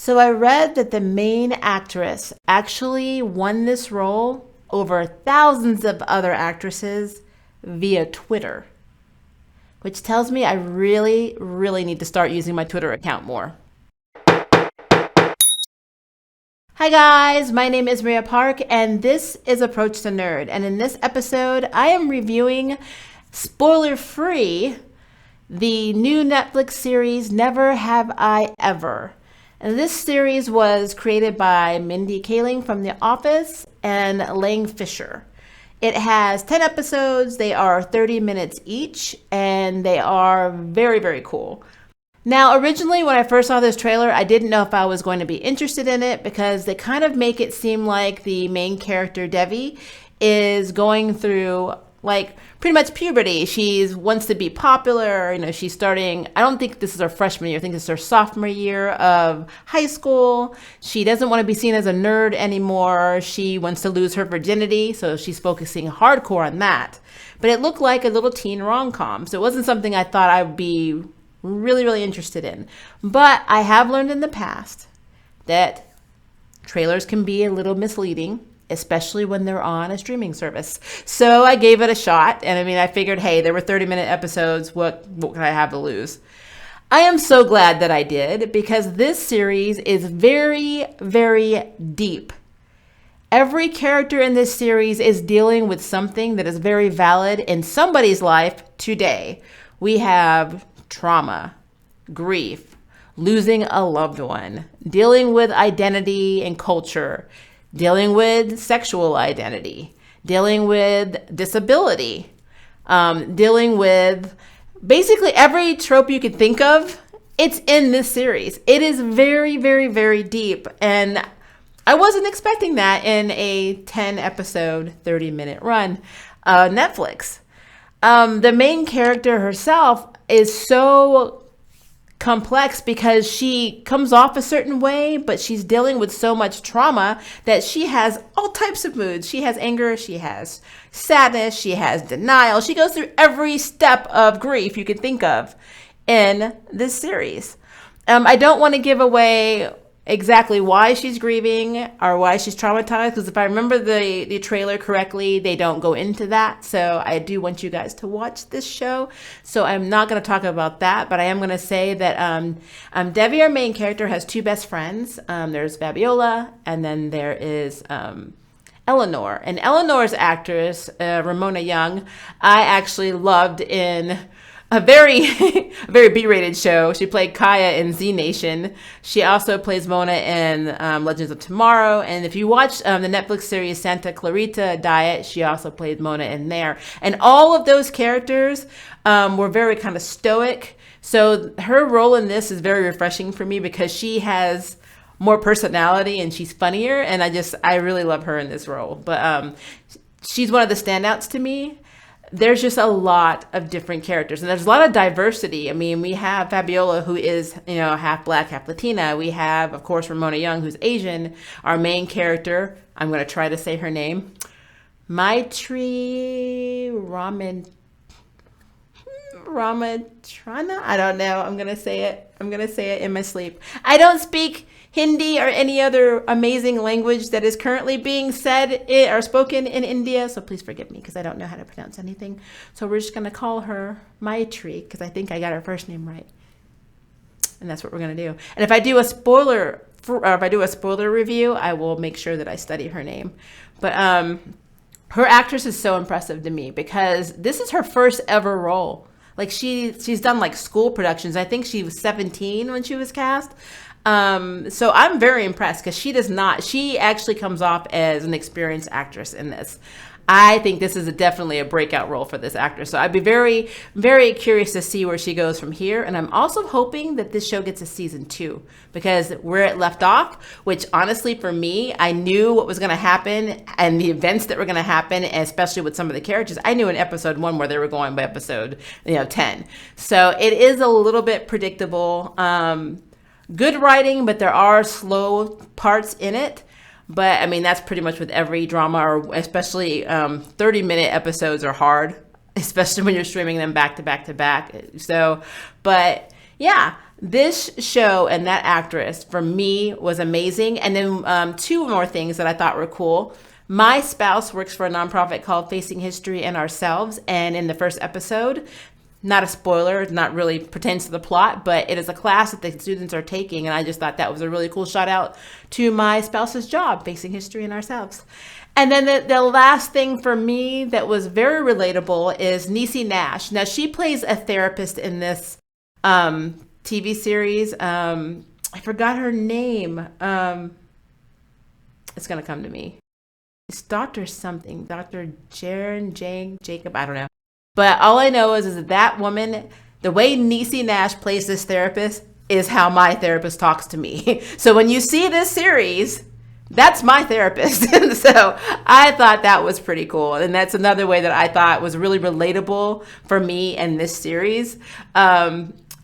So I read that the main actress actually won this role over thousands of other actresses via Twitter, which tells me I really, really need to start using my Twitter account more. Hi guys, my name is Maria Park and this is Approach the Nerd. And in this episode, I am reviewing, spoiler-free, the new Netflix series Never Have I Ever. And this series was created by Mindy Kaling from The Office and Lang Fisher. It has 10 episodes, they are 30 minutes each, and they are very, very cool. Now, originally, when I first saw this trailer, I didn't know if I was going to be interested in it because they kind of make it seem like the main character, Devi, is going through like pretty much puberty. She wants to be popular. She's starting, I don't think this is her freshman year. I think this is her sophomore year of high school. She doesn't want to be seen as a nerd anymore. She wants to lose her virginity. So she's focusing hardcore on that. But it looked like a little teen rom-com. So it wasn't something I thought I would be really, really interested in. But I have learned in the past that trailers can be a little misleading, especially when they're on a streaming service. So I gave it a shot. And I figured, hey, there were 30-minute episodes. What can I have to lose? I am so glad that I did because this series is very, very deep. Every character in this series is dealing with something that is very valid in somebody's life today. We have trauma, grief, losing a loved one, dealing with identity and culture, dealing with sexual identity, dealing with disability, dealing with basically every trope you could think of. It's in this series. It is very, very, very deep. And I wasn't expecting that in a 10 episode, 30-minute run Netflix. The main character herself is so complex because she comes off a certain way, but she's dealing with so much trauma that she has all types of moods. She has anger, she has sadness, she has denial. She goes through every step of grief you could think of in this series. I don't want to give away exactly why she's grieving or why she's traumatized, because if I remember the trailer correctly, they don't go into that. So I do want you guys to watch this show. So I'm not going to talk about that, but I am going to say that Devi, our main character, has two best friends. There's Fabiola, and then there is Eleanor. And Eleanor's actress, Ramona Young, I actually loved in a very, very B-rated show. She played Kaya in Z Nation. She also plays Mona in Legends of Tomorrow. And if you watch the Netflix series Santa Clarita Diet, she also played Mona in there. And all of those characters were very kind of stoic. So her role in this is very refreshing for me because she has more personality and she's funnier. And I really love her in this role. But she's one of the standouts to me. There's just a lot of different characters and there's a lot of diversity. We have Fabiola, who is, half Black, half Latina. We have, of course, Ramona Young, who's Asian. Our main character, I'm going to try to say her name, Maitri Ramatrana. I don't know. I'm going to say it in my sleep. I don't speak Hindi or any other amazing language that is currently being said or spoken in India. So please forgive me because I don't know how to pronounce anything. So we're just going to call her Maitri because I think I got her first name right. And that's what we're going to do. And if I do a spoiler review, I will make sure that I study her name. But her actress is so impressive to me because this is her first ever role. Like she's done like school productions. I think she was 17 when she was cast. So I'm very impressed because she actually comes off as an experienced actress in this. I think this is definitely a breakout role for this actress. So I'd be very, very curious to see where she goes from here. And I'm also hoping that this show gets a season 2 because where it left off, which honestly for me, I knew what was going to happen and the events that were going to happen, especially with some of the characters. I knew in episode 1 where they were going by episode 10. So it is a little bit predictable. Good writing, but there are slow parts in it. But I mean, that's pretty much with every drama, or especially 30-minute episodes are hard, especially when you're streaming them back to back to back. So, but yeah, This show and that actress for me was amazing. And then two more things that I thought were cool. My spouse works for a nonprofit called Facing History and Ourselves. And in the first episode, not a spoiler, it not really pertains to the plot, but it is a class that the students are taking. And I just thought that was a really cool shout out to my spouse's job, Facing History and Ourselves. And then the last thing for me that was very relatable is Niecy Nash. Now, she plays a therapist in this TV series. I forgot her name. It's going to come to me. It's Dr. something, Dr. Jacob, I don't know. But all I know is that woman, the way Niecy Nash plays this therapist is how my therapist talks to me. So when you see this series, that's my therapist. So I thought that was pretty cool. And that's another way that I thought was really relatable for me and this series.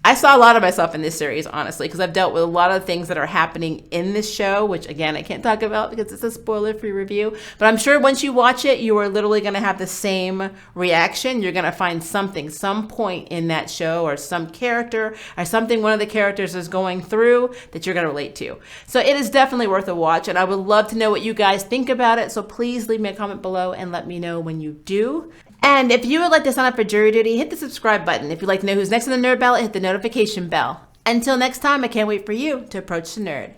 I saw a lot of myself in this series, honestly, because I've dealt with a lot of things that are happening in this show, which, again, I can't talk about because it's a spoiler-free review. But I'm sure once you watch it, you are literally going to have the same reaction. You're going to find something, some point in that show or some character or something one of the characters is going through that you're going to relate to. So it is definitely worth a watch, and I would love to know what you guys think about it. So please leave me a comment below and let me know when you do. And if you would like to sign up for jury duty, hit the subscribe button. If you'd like to know who's next on the nerd ballot, hit the notification bell. Until next time, I can't wait for you to approach the nerd.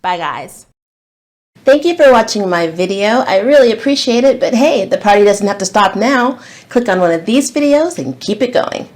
Bye, guys. Thank you for watching my video. I really appreciate it, but hey, the party doesn't have to stop now. Click on one of these videos and keep it going.